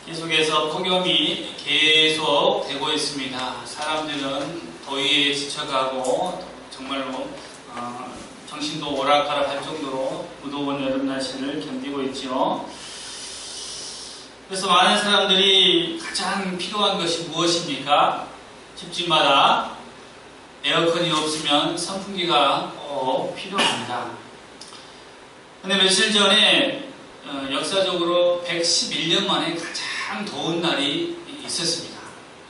계속해서 폭염이 계속 되고 있습니다. 사람들은 더위에 지쳐가고 정말로 정신도 오락가락할 정도로 무더운 여름 날씨를 견디고 있죠. 그래서 많은 사람들이 가장 필요한 것이 무엇입니까? 집집마다 에어컨이 없으면 선풍기가 꼭 필요합니다. 근데 며칠 전에 역사적으로 111년 만에 가장 더운 날이 있었습니다.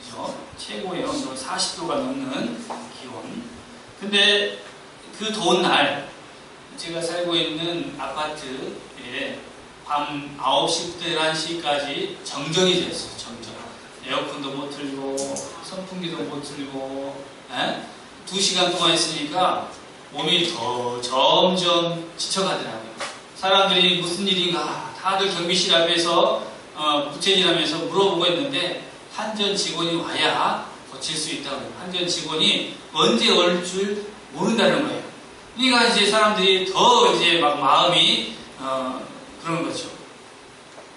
그죠? 최고의 온도 40도가 넘는 기온. 근데 그 더운 날 제가 살고 있는 아파트에 밤 9시부터 11시까지 정전이 됐어요. 정전. 에어컨도 못 틀고 선풍기도 못 틀고 2시간 동안 있으니까 몸이 더 점점 지쳐가더라고요. 사람들이 무슨 일인가 다들 경비실 앞에서 부채질하면서 물어보고 있는데 한전 직원이 와야 고칠 수 있다고 해요. 한전 직원이 언제 올 줄 모른다는 거예요. 그러니까 이제 사람들이 더 이제 막 마음이 그런 거죠.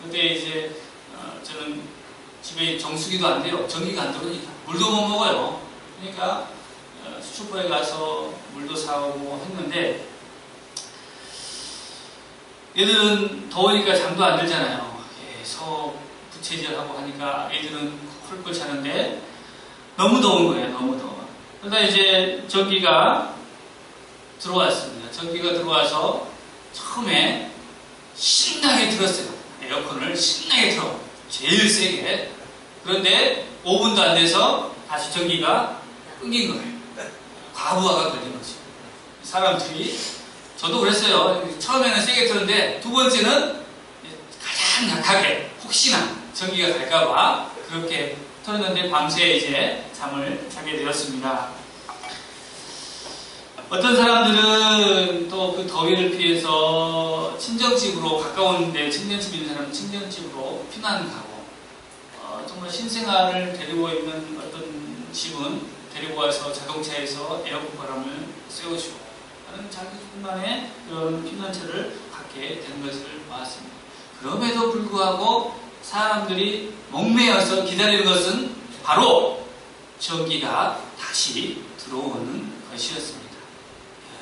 근데 이제 저는 집에 정수기도 안 돼요. 전기가 안 들어오니까 물도 못 먹어요. 그러니까 슈퍼에 가서 물도 사오고 했는데 애들은 더우니까 잠도 안 들잖아요. 계속 부채질하고 하니까 애들은 콜콜 자는데 너무 더운 거예요. 너무 더워. 그러다 이제 전기가 들어왔습니다. 전기가 들어와서 처음에 신나게 틀었어요. 에어컨을 신나게 틀어. 제일 세게. 그런데 5분도 안 돼서 다시 전기가 끊긴 거예요. 과부하가 걸린 거죠. 사람들이 저도 그랬어요. 처음에는 세게 틀었는데 두 번째는 가장 약하게 혹시나 전기가 갈까봐 그렇게 틀었는데 밤새 이제 잠을 자게 되었습니다. 어떤 사람들은 또 그 더위를 피해서 친정집으로 가까운 데 친정집 있는 사람은 친정집으로 피난 가고 정말 신생아를 데리고 있는 어떤 집은 데리고 와서 자동차에서 에어컨 바람을 쐬어주고 하는 자기만의 그런 피난처를 갖게 된 것을 봤습니다. 그럼에도 불구하고 사람들이 목매어서 기다리는 것은 바로 전기가 다시 들어오는 것이었습니다.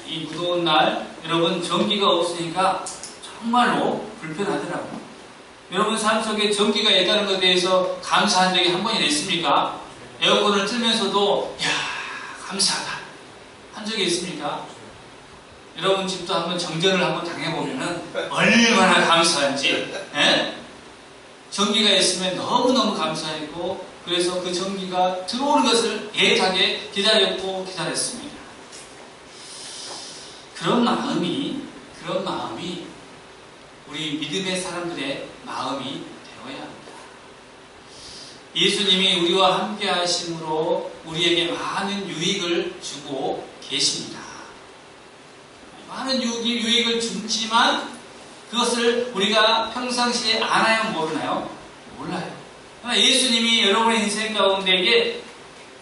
이 무더운 날 여러분 전기가 없으니까 정말로 불편하더라고요. 여러분 삶 속에 전기가 있다는 것에 대해서 감사한 적이 한 번이나 있습니까? 에어컨을 틀면서도 야 감사하다 한 적이 있습니까? 여러분 집도 한번 정전을 한번 당해보면 얼마나 감사한지 전기가 있으면 너무너무 감사했고 그래서 그 전기가 들어오는 것을 애타게 기다렸고 기다렸습니다. 그런 마음이 우리 믿음의 사람들의 마음이 되어야 합니다. 예수님이 우리와 함께 하심으로 우리에게 많은 유익을 주고 계십니다. 많은 유익을 주지만 그것을 우리가 평상시에 아나요? 모르나요? 몰라요. 그러나 예수님이 여러분의 인생 가운데에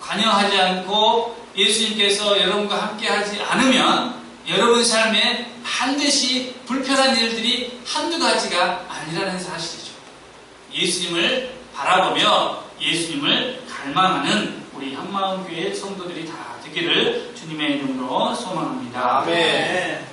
관여하지 않고 예수님께서 여러분과 함께 하지 않으면 여러분 삶에 반드시 불편한 일들이 한두 가지가 아니라는 사실이죠. 예수님을 바라보며 예수님을 갈망하는 우리 한마음교회 성도들이 다 되기를 주님의 이름으로 소망합니다. 아멘.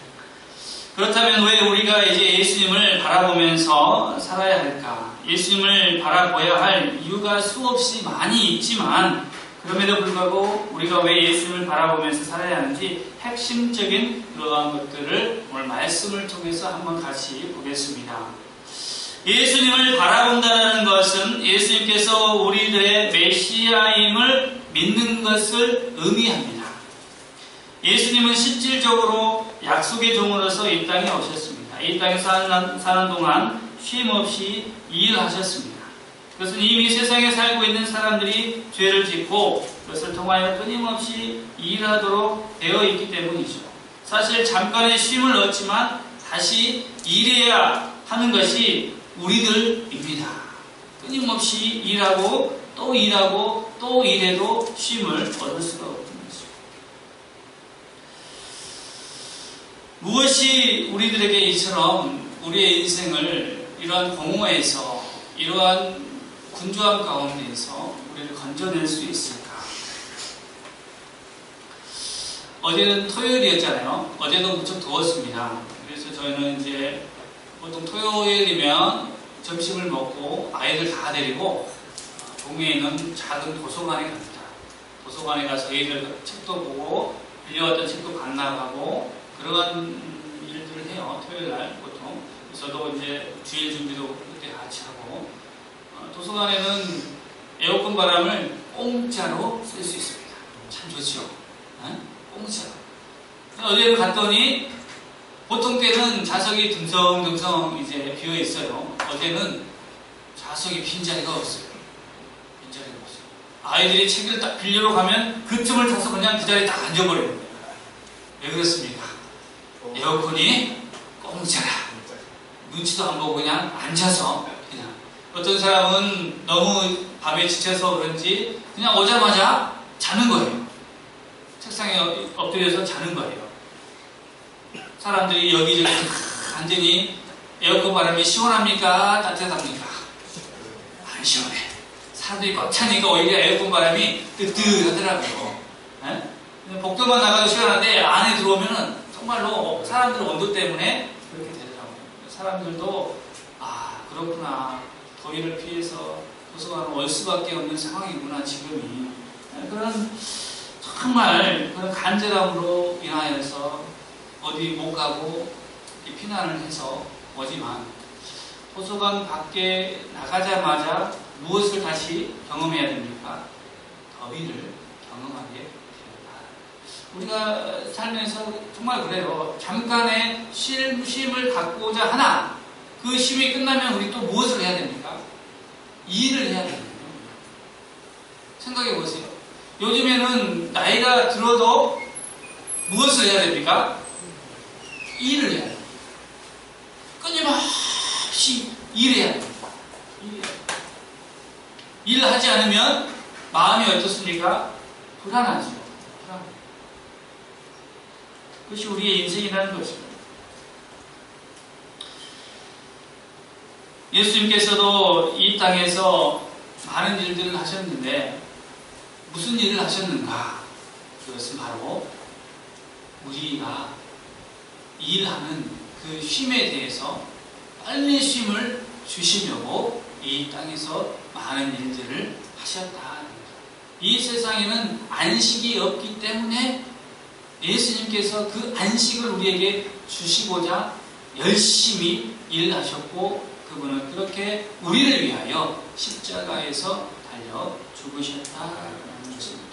그렇다면 왜 우리가 이제 예수님을 바라보면서 살아야 할까? 예수님을 바라봐야 할 이유가 수없이 많이 있지만 그럼에도 불구하고 우리가 왜 예수님을 바라보면서 살아야 하는지 핵심적인 그러한 것들을 오늘 말씀을 통해서 한번 같이 보겠습니다. 예수님을 바라본다는 것은 예수님께서 우리들의 메시아임을 믿는 것을 의미합니다. 예수님은 실질적으로 약속의 종으로서 이 땅에 오셨습니다. 이 땅에 사는 동안 쉼 없이 일하셨습니다. 그것은 이미 세상에 살고 있는 사람들이 죄를 짓고 그것을 통하여 끊임없이 일하도록 되어 있기 때문이죠. 사실 잠깐의 쉼을 얻지만 다시 일해야 하는 것이 우리들입니다. 끊임없이 일하고 또 일하고 또 일해도 쉼을 얻을 수가 없는 것이죠. 무엇이 우리들에게 이처럼 우리의 인생을 이러한 공허에서 이러한 군주함 가운데에서 우리를 건져낼 수 있을까? 어제는 토요일이었잖아요. 어제도 무척 더웠습니다. 그래서 저희는 이제 보통 토요일이면 점심을 먹고 아이들 다 데리고 동네에 있는 작은 도서관에 갑니다. 도서관에 가서 애들 책도 보고 빌려왔던 책도 반납하고 그러한 일들을 해요. 토요일 날 보통. 저도 이제 주일 준비도 그때 같이 하고 도서관에는 에어컨 바람을 공짜로 쓸 수 있습니다. 참 좋죠. 공짜로. 어제를 갔더니 보통 때는 좌석이 듬성듬성 이제 비어 있어요. 어제는 좌석이 빈자리가 없어요. 빈자리가 없어요. 아이들이 책을 딱 빌리러 가면 그 틈을 타서 그냥 그 자리에 딱 앉아버려요. 왜 그렇습니까? 에어컨이 공짜라. 눈치도 안 보고 그냥 앉아서 그냥. 어떤 사람은 너무 밤에 지쳐서 그런지 그냥 오자마자 자는 거예요. 책상에 엎드려서 자는 거예요. 사람들이 여기저기 완전히 에어컨 바람이 시원합니까? 따뜻합니까? 안 시원해. 사람들이 꽉 차니까 오히려 에어컨 바람이 뜨뜻하더라고요. 복도만 나가도 시원한데 안에 들어오면은 정말로 사람들 온도 때문에 그렇게 되더라고요. 사람들도 그렇구나. 더위를 피해서 도서관을 올 수밖에 없는 상황이구나 지금이. 그런 정말 그런 간절함으로 인하여서 어디 못 가고 피난을 해서 오지만 도서관 밖에 나가자마자 무엇을 다시 경험해야 됩니까? 더위를 경험하게 됩니다. 우리가 살면서 정말 그래요. 잠깐의 쉼을 갖고자 하나 그 쉼이 끝나면 우리 또 무엇을 해야 됩니까? 일을 해야 됩니다. 생각해 보세요. 요즘에는 나이가 들어도 무엇을 해야 됩니까? 일을 해야 됩니다. 끊임없이 일해야 됩니다. 일을 하지 않으면 마음이 어떻습니까? 불안하죠. 그것이 우리의 인생이라는 것입니다. 예수님께서도 이 땅에서 많은 일들을 하셨는데 무슨 일을 하셨는가? 그것은 바로 우리가 일하는 그 쉼에 대해서 빨리 쉼을 주시려고 이 땅에서 많은 일들을 하셨다. 이 세상에는 안식이 없기 때문에 예수님께서 그 안식을 우리에게 주시고자 열심히 일하셨고 그분은 그렇게 우리를 위하여 십자가에서 달려 죽으셨다는 것입니다.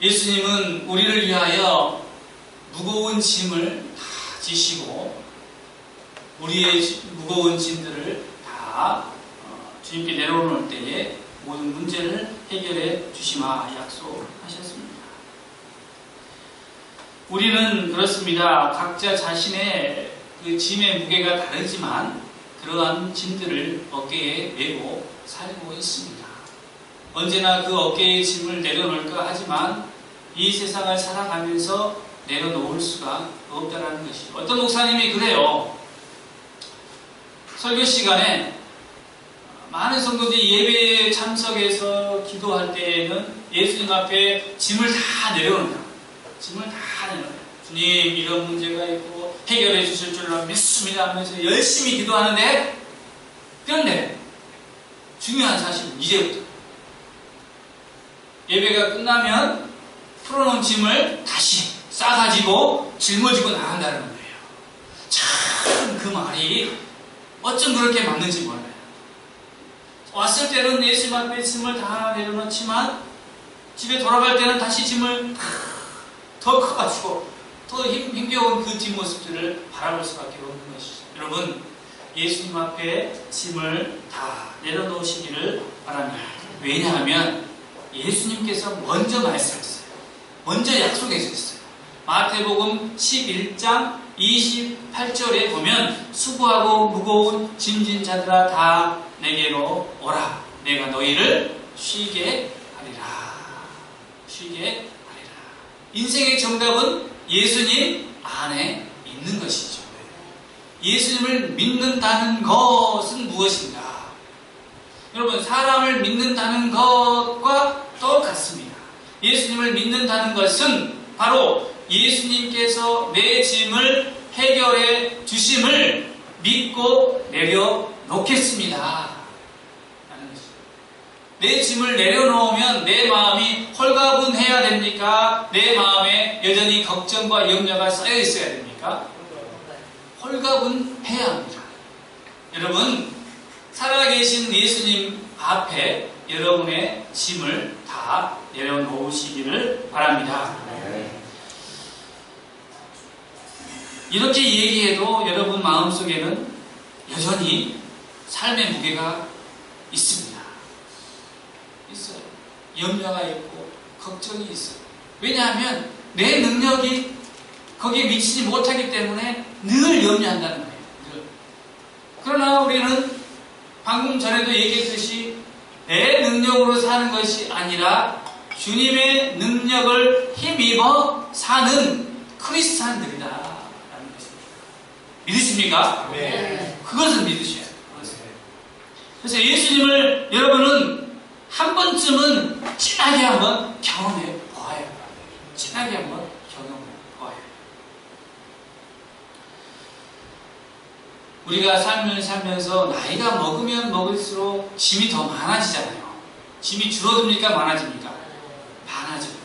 예수님은 우리를 위하여 무거운 짐을 다 지시고 우리의 무거운 짐들을 다 주님께 내려놓을 때에 모든 문제를 해결해 주시마 약속하셨습니다. 우리는 그렇습니다. 각자 자신의 그 짐의 무게가 다르지만 그러한 짐들을 어깨에 메고 살고 있습니다. 언제나 그 어깨의 짐을 내려놓을까 하지만 이 세상을 살아가면서 내려놓을 수가 없다는 것이죠. 어떤 목사님이 그래요. 설교 시간에 많은 성도들이 예배에 참석해서 기도할 때에는 예수님 앞에 짐을 다 내려놓는다. 짐을 다 내려놓는다. 주님 이런 문제가 있고 해결해 주실 줄로 믿습니다 하면서 열심히 기도하는데 그런데 중요한 사실은 이제부터 예배가 끝나면 풀어놓은 짐을 다시 싸가지고 짊어지고 나간다는 거예요. 참 그 말이 어쩜 그렇게 맞는지 몰라요. 왔을 때는 예수님 앞에 짐을 다 내려놓지만 집에 돌아갈 때는 다시 짐을 더 커가지고 더 힘겨운 그 뒷모습들을 바라볼 수밖에 없는 것이죠. 여러분 예수님 앞에 짐을 다 내려놓으시기를 바랍니다. 왜냐하면 예수님께서 먼저 말씀하셨어요. 먼저 약속해 주셨어요. 마태복음 11장 28절에 보면 수고하고 무거운 짐진 자들아 다 내게로 오라. 내가 너희를 쉬게 하리라. 쉬게 하리라. 인생의 정답은 예수님 안에 있는 것이죠. 예수님을 믿는다는 것은 무엇인가? 여러분, 사람을 믿는다는 것과 똑같습니다. 예수님을 믿는다는 것은 바로 예수님께서 내 짐을 해결해 주심을 믿고 내려놓겠습니다. 라는 것이죠. 내 짐을 내려놓으면 내 마음이 홀가분해야 됩니까? 내 마음에 여전히 걱정과 염려가 쌓여 있어야 됩니까? 홀가분해야 합니다. 여러분, 살아계신 예수님 앞에 여러분의 짐을 다 내려놓으시기를 바랍니다. 이렇게 얘기해도 여러분 마음속에는 여전히 삶의 무게가 있습니다. 있어요. 염려가 있고 걱정이 있어요. 왜냐하면 내 능력이 거기에 미치지 못하기 때문에 늘 염려한다는 거예요. 늘. 그러나 우리는 방금 전에도 얘기했듯이 내 능력으로 사는 것이 아니라 주님의 능력을 힘입어 사는 크리스찬들이다 라는 것입니다. 믿으십니까? 네. 그것을 믿으셔야 돼요. 그래서 예수님을 여러분은 한 번쯤은 진하게 한번 경험해 보아야 해요. 진하게 한번 경험해 보아야 해요. 우리가 삶을 살면서 나이가 먹으면 먹을수록 짐이 더 많아지잖아요. 짐이 줄어듭니까? 많아집니까? 많아져요.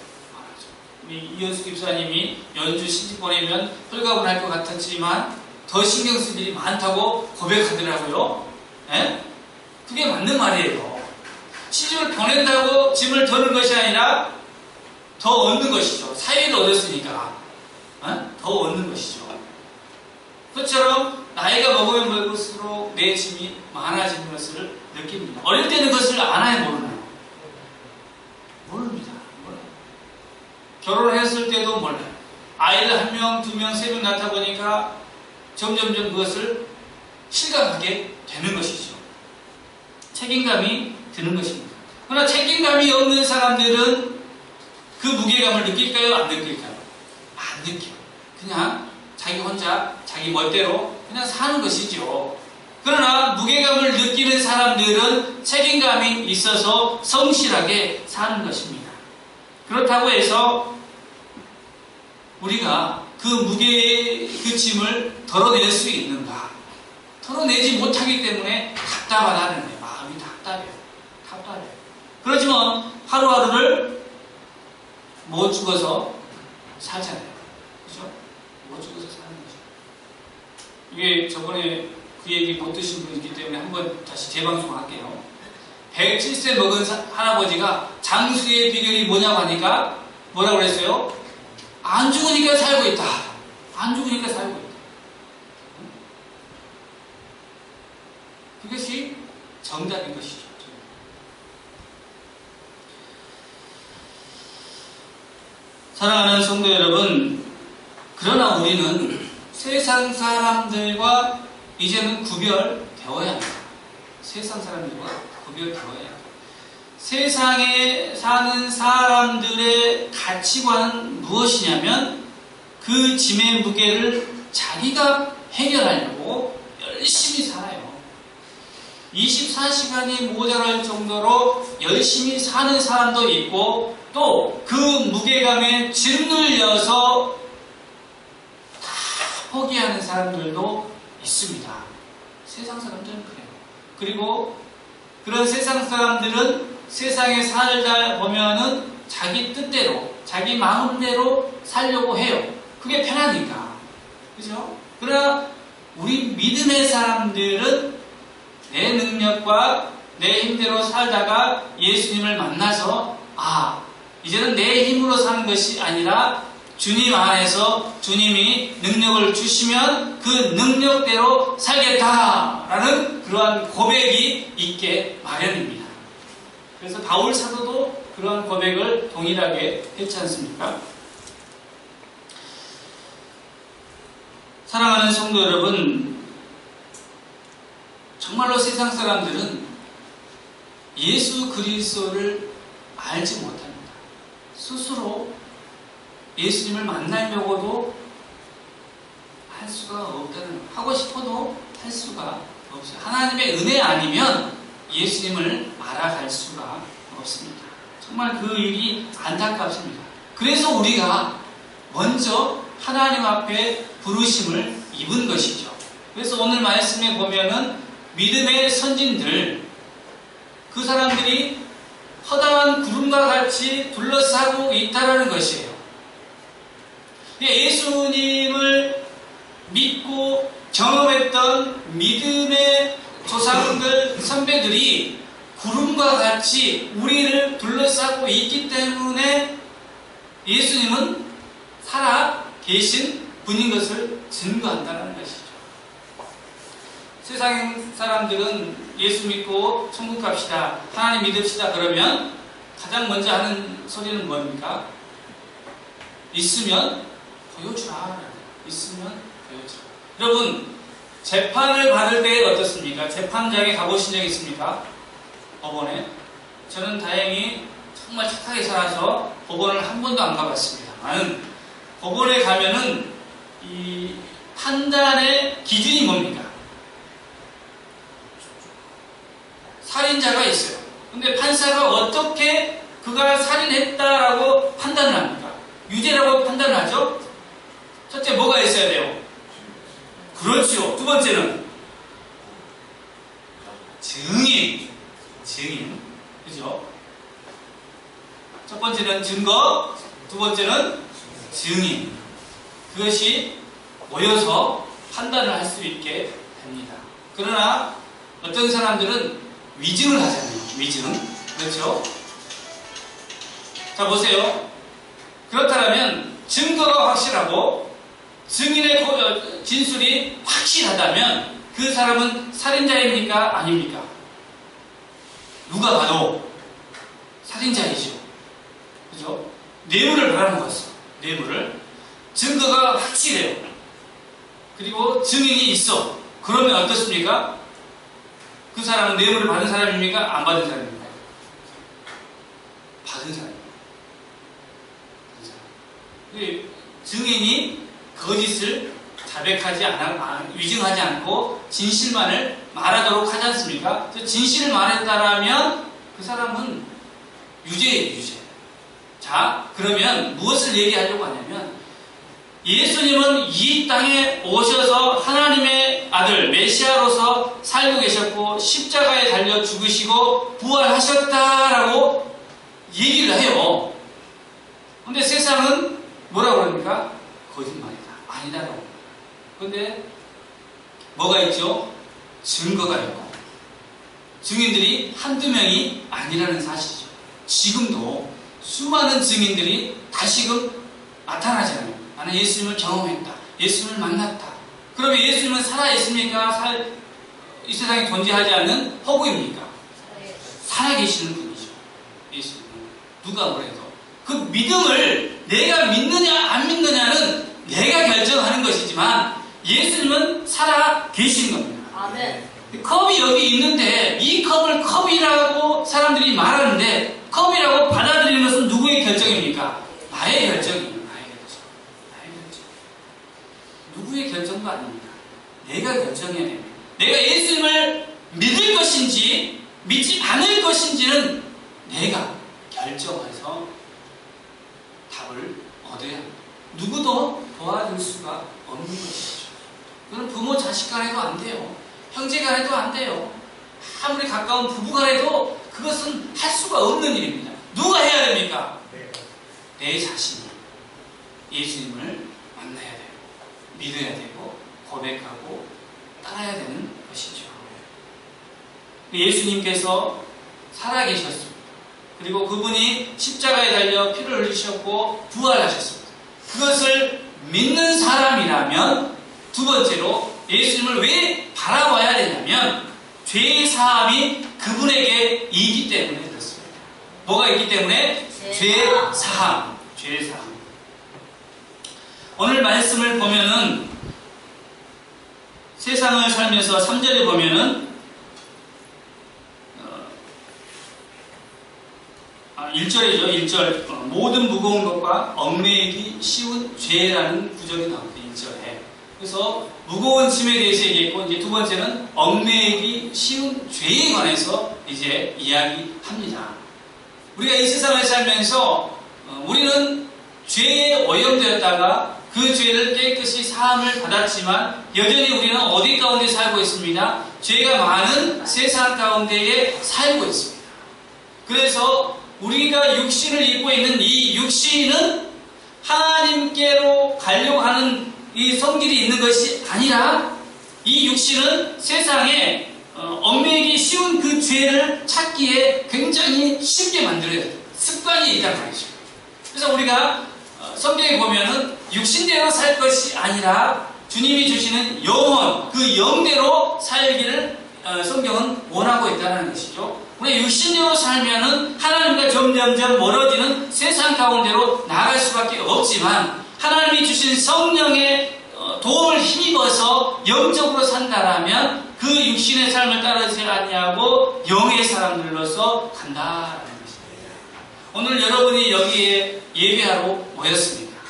우리 이현수 집사님이 연주 시집 보내면 홀가분할 것 같았지만 더 신경 쓸 일이 많다고 고백하더라고요. 예? 그게 맞는 말이에요. 시집을 보낸다고 짐을 더는 것이 아니라 더 얻는 것이죠. 사회를 얻었으니까 더 얻는 것이죠. 그것처럼 나이가 먹으면 먹을수록 내 짐이 많아지는 것을 느낍니다. 어릴 때는 그것을 알아야 모르나요? 모릅니다. 몰라요. 결혼을 했을 때도 몰라요. 아이를 1명, 2명, 3명 낳다 보니까 점점점 그것을 실감하게 되는 것이죠. 책임감이 드는 것입니다. 그러나 책임감이 없는 사람들은 그 무게감을 느낄까요? 안 느낄까요? 안 느껴요. 그냥 자기 혼자 자기 멋대로 그냥 사는 것이죠. 그러나 무게감을 느끼는 사람들은 책임감이 있어서 성실하게 사는 것입니다. 그렇다고 해서 우리가 그 무게의 그 짐을 덜어낼 수 있는가? 덜어내지 못하기 때문에 답답하다는 거예요. 마음이 답답해요. 답답해요. 그렇지만 하루하루를 못 죽어서 살잖아요. 그죠? 못 죽어서 사는 거죠. 이게 저번에 그 얘기 못 드신 분이 있기 때문에 한번 다시 재방송할게요. 107세 먹은 할아버지가 장수의 비결이 뭐냐고 하니까 뭐라고 그랬어요? 안 죽으니까 살고 있다. 안 죽으니까 살고 있다. 그것이 정답인 것이죠. 사랑하는 성도 여러분, 그러나 우리는 세상 사람들과 이제는 구별되어야 합니다. 세상 사람들과 구별되어야 합니다. 세상에 사는 사람들의 가치관은 무엇이냐면 그 짐의 무게를 자기가 해결하려고 열심히 살아요. 24시간이 모자랄 정도로 열심히 사는 사람도 있고 또 그 무게감에 짓눌려서 다 포기하는 사람들도 있습니다. 세상 사람들은 그래요. 그리고 그런 세상 사람들은 세상에 살다 보면은 자기 뜻대로, 자기 마음대로 살려고 해요. 그게 편하니까. 그죠? 그러나 우리 믿음의 사람들은 내 능력과 내 힘대로 살다가 예수님을 만나서 이제는 내 힘으로 사는 것이 아니라 주님 안에서 주님이 능력을 주시면 그 능력대로 살겠다라는 그러한 고백이 있게 마련입니다. 그래서 바울 사도도 그러한 고백을 동일하게 했지 않습니까? 사랑하는 성도 여러분, 정말로 세상 사람들은 예수 그리스도를 알지 못합니다. 스스로 예수님을 만나려고도 할 수가 없다는, 하고 싶어도 할 수가 없어요. 하나님의 은혜 아니면 예수님을 알아갈 수가 없습니다. 정말 그 일이 안타깝습니다. 그래서 우리가 먼저 하나님 앞에 부르심을 입은 것이죠. 그래서 오늘 말씀에 보면은 믿음의 선진들, 그 사람들이 허다한 구름과 같이 둘러싸고 있다라는 것이에요. 예수님을 믿고 경험했던 믿음의 조상들, 선배들이 구름과 같이 우리를 둘러싸고 있기 때문에 예수님은 살아 계신 분인 것을 증거한다는 것이죠. 세상 사람들은 예수 믿고 천국 갑시다, 하나님 믿읍시다 그러면 가장 먼저 하는 소리는 뭡니까? 있으면 보여주라. 있으면 보여주라. 여러분, 재판을 받을 때 어떻습니까? 재판장에 가보신 적 있습니까? 법원에. 저는 다행히 정말 착하게 살아서 법원을 한 번도 안 가봤습니다. 나는 법원에 가면은 이 판단의 기준이 뭡니까? 살인자가 있어요. 근데 판사가 어떻게 그가 살인했다라고 판단을 합니까? 유죄라고 판단을 하죠? 첫째, 뭐가 있어야 돼요? 그렇죠. 두 번째는 증인. 그죠? 첫 번째는 증거, 두 번째는 증인. 그것이 모여서 판단을 할 수 있게 됩니다. 그러나 어떤 사람들은 위증을 하잖아요. 위증. 그렇죠? 자, 보세요. 그렇다면 증거가 확실하고 증인의 진술이 확실하다면 그 사람은 살인자입니까? 아닙니까? 누가 봐도 살인자이죠. 그죠? 뇌물을 받아먹었어. 뇌물을. 증거가 확실해요. 그리고 증인이 있어. 그러면 어떻습니까? 그 사람은 뇌물을 받은 사람입니까? 안 받은 사람입니까? 받은 사람입니다. 증인이 거짓을 자백하지 위증하지 않고 진실만을 말하도록 하지 않습니까? 진실을 말했다라면 그 사람은 유죄예요, 유죄. 자, 그러면 무엇을 얘기하려고 하냐면 예수님은 이 땅에 오셔서 하나님의 아들 메시아로서 살고 계셨고 십자가에 달려 죽으시고 부활하셨다라고 얘기를 해요. 근데 세상은 뭐라고 그럽니까? 거짓말이다. 아니다라고. 근데 뭐가 있죠? 증거가 있고 증인들이 한두 명이 아니라는 사실이죠. 지금도 수많은 증인들이 다시금 나타나잖아요. 나는 예수님을 경험했다. 예수님을 만났다. 그러면 예수님은 살아있습니까? 이 세상에 존재하지 않는 허구입니까? 살아계시는 분이죠. 예수님은. 누가 뭐래도. 그 믿음을 내가 믿느냐 안 믿느냐는 내가 결정하는 것이지만 예수님은 살아계신 겁니다. 아멘. 컵이 여기 있는데 이 컵을 컵이라고 사람들이 말하는데 컵이라고 받아들이는 것은 누구의 결정입니까? 나의 결정이에요. 나의 결정. 누구의 결정도 아닙니다. 내가 결정해야 됩니다. 내가 예수님을 믿을 것인지 믿지 않을 것인지는 내가 결정해서 답을 얻어야 합니다. 누구도 도와줄 수가 없는 것이죠. 그건 부모 자식 간에도 안 돼요. 형제 간에도 안 돼요. 아무리 가까운 부부 간에도 그것은 할 수가 없는 일입니다. 누가 해야 됩니까? 내 자신이 예수님을 만나야 돼요. 믿어야 되고 고백하고 따라야 되는 것이죠. 예수님께서 살아계셨습니다. 그리고 그분이 십자가에 달려 피를 흘리셨고 부활하셨습니다. 그것을 믿는 사람이라면 두 번째로 예수님을 왜 바라봐야 되냐면 죄의 사함이 그분에게 있기 때문에 그렇습니다. 뭐가 있기 때문에? 죄의 사함. 죄의 사함. 오늘 말씀을 보면은 세상을 살면서 3절에 보면은 1절이죠. 1절. 모든 무거운 것과 얽매이기 쉬운 죄라는 구절이 나옵니다. 1절에. 그래서 무거운 짐에 대해서 얘기했고, 이제 두 번째는 얽매이기 쉬운 죄에 관해서 이제 이야기합니다. 우리가 이 세상을 살면서 우리는 죄에 오염되었다가 그 죄를 깨끗이 사함을 받았지만 여전히 우리는 어디 가운데 살고 있습니다. 죄가 많은 세상 가운데에 살고 있습니다. 그래서 우리가 육신을 입고 있는 이 육신은 하나님께로 가려고 하는 이 성질이 있는 것이 아니라 이 육신은 세상에 얽매이기 쉬운 그 죄를 찾기에 굉장히 쉽게 만들어야 돼요. 습관이 있단 말이죠. 그래서 우리가 성경에 보면은 육신대로 살 것이 아니라 주님이 주시는 영혼, 그 영대로 살기를 성경은 원하고 있다는 것이죠. 우리가 육신대로 살면은 하나님과 점점점 멀어지는 세상 가운데로 나갈 수밖에 없지만 하나님이 주신 성령의 도움을 힘입어서 영적으로 산다라면 그 육신의 삶을 따르지 아니하고 영의 사람들로서 간다라는 것입니다. 오늘 여러분이 여기에 예배하러 모였습니다.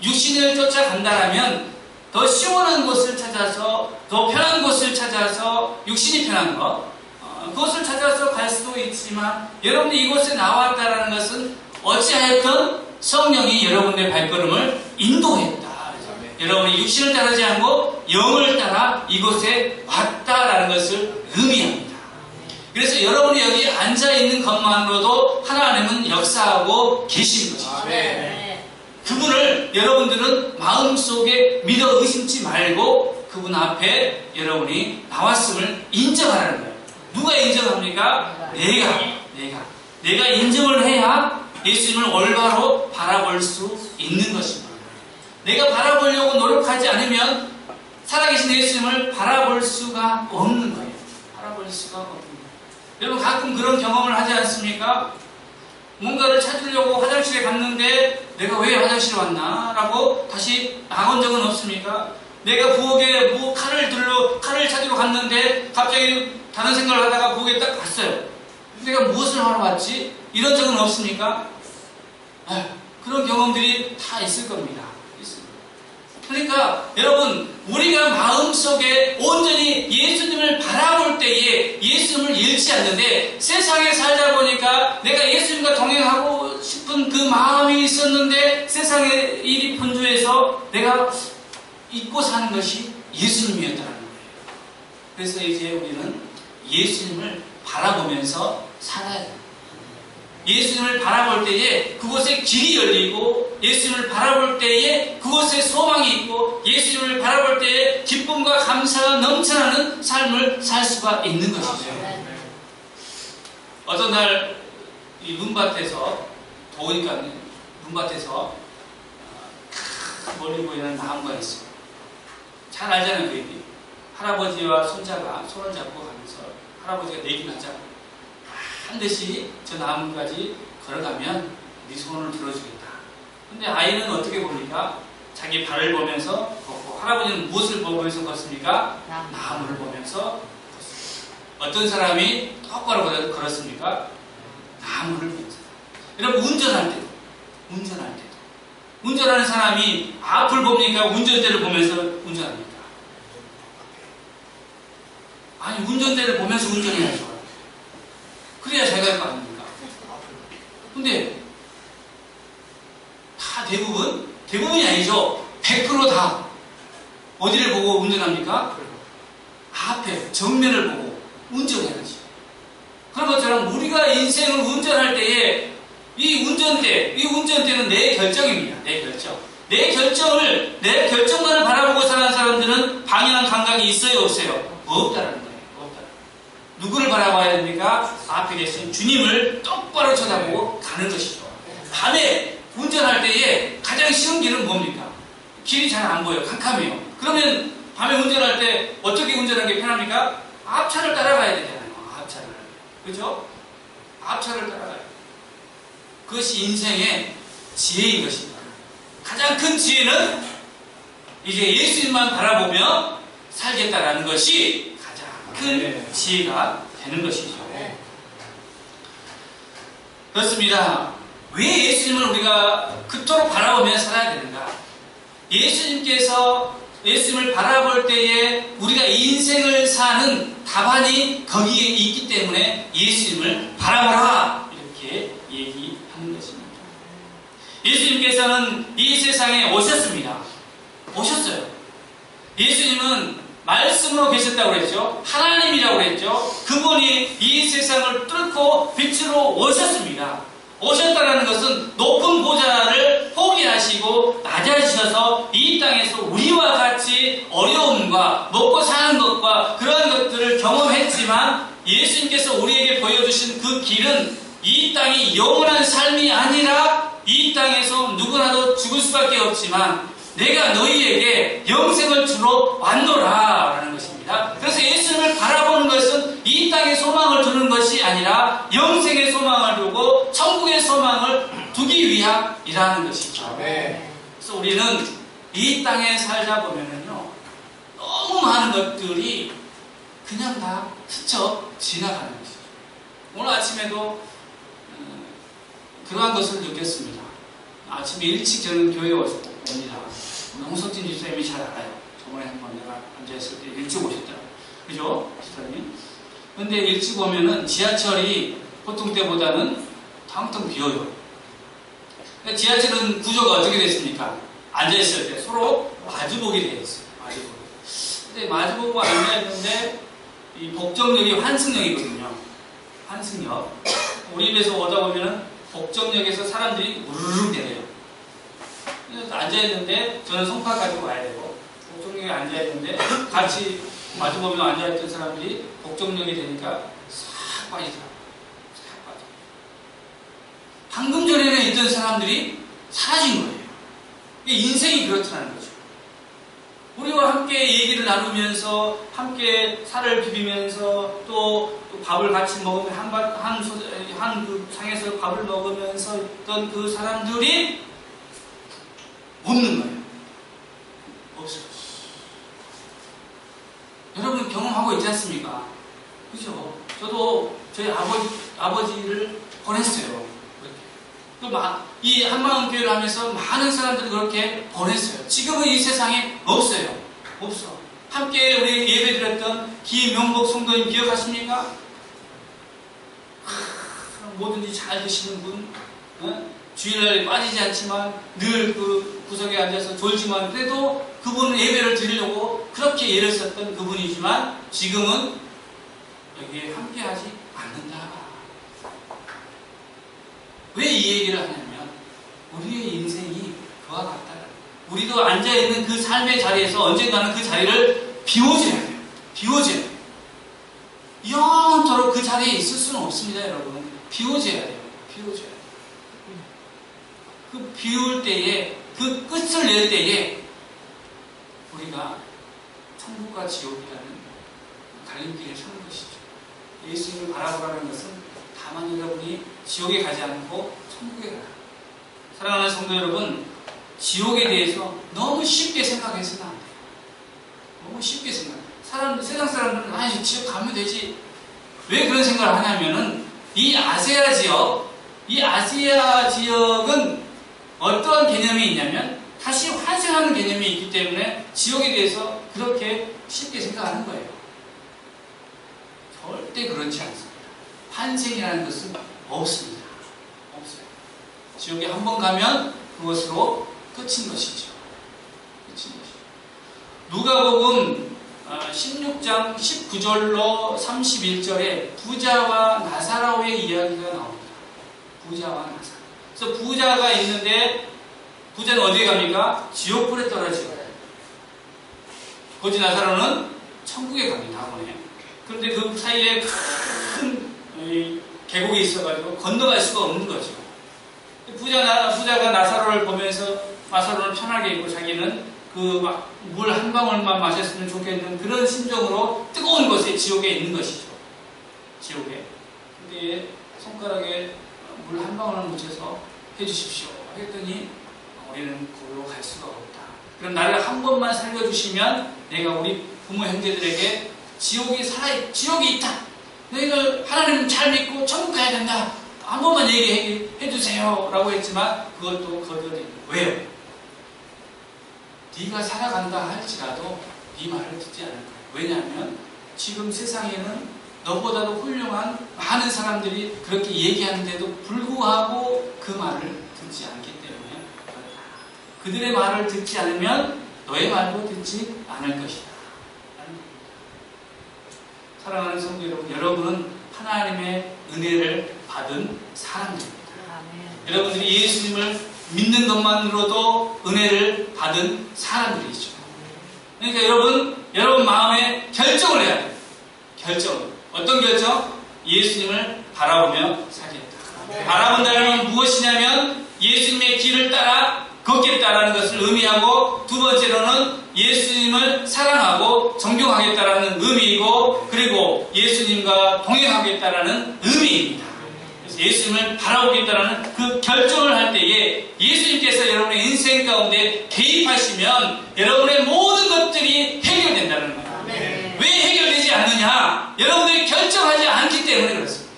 육신을 쫓아간다라면 더 시원한 곳을 찾아서, 더 편한 곳을 찾아서, 육신이 편한 것, 그것을 찾아서 갈 수도 있지만 여러분이 이곳에 나왔다라는 것은 어찌하였든 성령이 여러분의 발걸음을 인도했다. 여러분이 육신을 따르지 않고 영을 따라 이곳에 왔다라는 것을 의미합니다. 그래서 여러분이 여기 앉아있는 것만으로도 하나님은 역사하고 계신 것이죠. 그분을 여러분들은 마음속에 믿어 의심치 말고 그분 앞에 여러분이 나왔음을 인정하라는 거예요. 누가 인정합니까? 내가 인정을 해야 예수님을 올바로 바라볼 수 있는 것입니다. 내가 바라보려고 노력하지 않으면 살아계신 예수님을 바라볼 수가 없는 거예요. 바라볼 수가 없는 거예요. 여러분 가끔 그런 경험을 하지 않습니까? 뭔가를 찾으려고 화장실에 갔는데 내가 왜 화장실에 왔나? 라고 다시 나온 적은 없습니까? 내가 부엌에 칼을 찾으러 갔는데 갑자기 다른 생각을 하다가 부엌에 딱 갔어요. 내가 무엇을 하러 왔지? 이런 적은 없습니까? 그런 경험들이 다 있을 겁니다. 그러니까 여러분 우리가 마음속에 온전히 예수님을 바라볼 때에 예수님을 잃지 않는데 세상에 살다 보니까 내가 예수님과 동행하고 싶은 그 마음이 있었는데 세상의 일이 분주해서 내가 잊고 사는 것이 예수님이었다는 거예요. 그래서 이제 우리는 예수님을 바라보면서 살아야 돼요. 예수님을 바라볼 때에 그곳에 길이 열리고 예수님을 바라볼 때에 그곳에 소망이 있고 예수님을 바라볼 때에 기쁨과 감사가 넘쳐나는 삶을 살 수가 있는 것이죠. 어떤 날 이 눈밭에서 더우니까 눈밭에서 멀리 보이는 나무가 있어요. 잘 알잖아요. 그 얘기. 할아버지와 손자가 손을 잡고 가면서 할아버지가 내기를 하자고 반드시 저 나무까지 걸어가면 네 손을 들어주겠다. 근데 아이는 어떻게 봅니까? 자기 발을 보면서 걷고 할아버지는 무엇을 보면서 걷습니까? 나무를 보면서 걷습니다. 어떤 사람이 똑바로 걸었습니까? 나무를 보면서. 여러분 운전하는 사람이 앞을 봅니까? 운전대를 보면서 운전합니까? 아니 운전대를 보면서 운전해야죠. 그래야 잘 갈 거 아닙니까? 근데 다 대부분이 아니죠. 100% 다 어디를 보고 운전합니까? 앞에 정면을 보고 운전해야지. 그런 것처럼 우리가 인생을 운전할 때에 이 운전대는 내 결정입니다. 내 결정만을 바라보고 사는 사람들은 방향 감각이 있어요, 없어요? 없다라는 거예요. 누구를 바라봐야 됩니까? 앞에 계신 주님을 똑바로 쳐다보고 가는 것이죠. 밤에 운전할 때에 가장 쉬운 길은 뭡니까? 길이 잘 안 보여요. 캄캄해요. 그러면 밤에 운전할 때 어떻게 운전하는 게 편합니까? 앞차를 따라가야 되잖아요. 앞차를. 그죠? 앞차를 따라가요. 그것이 인생의 지혜인 것입니다. 가장 큰 지혜는 이제 예수님만 바라보며 살겠다라는 것이 큰 지혜가 되는 것이죠. 그렇습니다. 왜 예수님을 우리가 그토록 바라보며 살아야 되는가? 예수님께서 예수님을 바라볼 때에 우리가 인생을 사는 답안이 거기에 있기 때문에 예수님을 바라보라 이렇게 얘기하는 것입니다. 예수님께서는 이 세상에 오셨습니다. 오셨어요. 예수님은 말씀으로 계셨다고 그랬죠. 하나님이라고 그랬죠. 그분이 이 세상을 뚫고 빛으로 오셨습니다. 오셨다는 것은 높은 보좌를 포기하시고 낮아지셔서 이 땅에서 우리와 같이 어려움과 먹고 사는 것과 그러한 것들을 경험했지만 예수님께서 우리에게 보여주신 그 길은 이 땅이 영원한 삶이 아니라 이 땅에서 누구나도 죽을 수밖에 없지만 내가 너희에게 영생을 주러 왔노라 라는 것입니다. 그래서 예수님을 바라보는 것은 이 땅의 소망을 두는 것이 아니라 영생의 소망을 두고 천국의 소망을 두기 위함이라는 것이죠. 그래서 우리는 이 땅에 살다 보면은요, 너무 많은 것들이 그냥 다 스쳐 지나가는 것이죠. 오늘 아침에도 그러한 것을 느꼈습니다. 아침에 일찍 저는 교회에 옵니다. 홍석진 집사님이 잘 알아요. 저번에 한번 내가 앉아있을 때 일찍 오셨더라고요. 그죠? 집사님? 근데 일찍 오면은 지하철이 보통 때보다는 텅텅 비어요. 지하철은 구조가 어떻게 됐습니까? 앉아있을 때 서로 마주보게 되어 있어요. 마주보기. 근데 마주보고 앉아있는데 이 복정역이 환승역이거든요. 환승역. 우리 집에서 오다 보면은 복정역에서 사람들이 우르르 내려요. 앉아있는데 저는 손파 가지고 와야 되고 복정역에 앉아있는데 같이 마주보면 앉아있던 사람들이 복정역이 되니까 싹 빠지더라고요. 싹 빠져. 방금 전에는 있던 사람들이 사라진 거예요. 인생이 그렇다는 거죠. 우리와 함께 얘기를 나누면서 함께 살을 비비면서 또 밥을 같이 먹으면 한 그 상에서 밥을 먹으면서 있던 그 사람들이 없는 거예요. 없어요. 여러분 경험하고 있지 않습니까? 그죠? 저도 저희 아버지를 보냈어요. 이 한마음교회를 하면서 많은 사람들이 그렇게 보냈어요. 지금은 이 세상에 없어요. 없어. 함께 우리 예배 드렸던 김명복 성도님 기억하십니까? 뭐든지 잘 드시는 분, 주일날에 빠지지 않지만 늘 그 구석에 앉아서 졸지만 그래도 그분은 예배를 드리려고 그렇게 예를 썼던 그분이지만 지금은 여기에 함께하지 않는다. 왜 이 얘기를 하냐면 우리의 인생이 그와 같다. 우리도 앉아있는 그 삶의 자리에서 언젠가는 그 자리를 비워줘야 돼요. 비워줘야 돼요. 영원토록 그 자리에 있을 수는 없습니다, 여러분. 비워줘야 돼요. 비워줘야 돼요. 그 비울 때에, 그 끝을 낼 때에 우리가 천국과 지옥이라는 갈림길에 서는 것이죠. 예수님을 바라보라는 것은 다만 여러분이 지옥에 가지 않고 천국에 가라. 사랑하는 성도 여러분, 지옥에 대해서 너무 쉽게 생각해서는 안 돼요. 너무 쉽게 생각해요. 세상 사람들은 아니 지옥 가면 되지. 왜 그런 생각을 하냐면은 이 아시아 지역은 어떠한 개념이 있냐면 다시 환생하는 개념이 있기 때문에 지옥에 대해서 그렇게 쉽게 생각하는 거예요. 절대 그렇지 않습니다. 환생이라는 것은 없습니다. 없어요. 지옥에 한 번 가면 그것으로 끝인 것이죠. 끝인 것이죠. 누가복음 16장 19절로 31절에 부자와 나사로의 이야기가 나옵니다. 부자와 나사로. 그래서 부자가 있는데 부자는 어디에 갑니까? 지옥불에 떨어져요. 거지 나사로는 천국에 갑니다. 그런데 그 사이에 큰 계곡이 있어가지고 건너갈 수가 없는 거죠. 부자가 나사로를 보면서 나사로는 편하게 있고 자기는 그 막 물 한 방울만 마셨으면 좋겠는 그런 심정으로 뜨거운 곳에 지옥에 있는 것이죠. 지옥에. 근데 손가락에 물 한 방울을 묻혀서 해주십시오. 했더니 우리는 거기로 갈 수가 없다. 그럼 나를 한 번만 살려주시면 내가 우리 부모 형제들에게 지옥이 있다. 너희들 하나님 잘 믿고 천국 가야 된다. 한 번만 얘기해 주세요. 라고 했지만 그것도 거절해요. 왜요? 네가 살아간다 할지라도 네 말을 듣지 않을 거야. 왜냐하면 지금 세상에는 너보다도 훌륭한 많은 사람들이 그렇게 얘기하는데도 불구하고 그 말을 듣지 않기 때문에 그렇다. 그들의 말을 듣지 않으면 너의 말도 듣지 않을 것이다. 사랑하는 성도 여러분, 여러분은 하나님의 은혜를 받은 사람들입니다. 여러분들이 예수님을 믿는 것만으로도 은혜를 받은 사람들이죠. 그러니까 여러분 마음에 결정을 해야 돼요. 결정. 어떤 결정? 예수님을 바라보며 살겠다. 바라본다는 건 무엇이냐면 예수님의 길을 따라 걷겠다라는 것을 의미하고, 두 번째로는 예수님을 사랑하고 존경하겠다라는 의미이고, 그리고 예수님과 동행하겠다라는 의미입니다. 그래서 예수님을 바라보겠다라는 그 결정을 할 때에 예수님께서 여러분의 인생 가운데 개입하시면 여러분의 모든 것들이 해결된다는 거예요. 왜 해결되지 않느냐? 여러분들이 결정하지 않기 때문에 그렇습니다.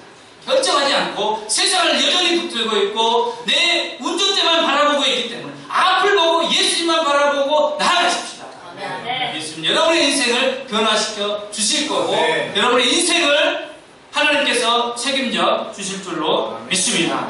결정하지 않고 세상을 여전히 붙들고 있고 내 운전대만 바라보고 있기 때문에, 앞을 보고 예수님만 바라보고 나아가십시다. 예수님 여러분의 인생을 변화시켜 주실 거고, 여러분의 인생을 하나님께서 책임져 주실 줄로 믿습니다.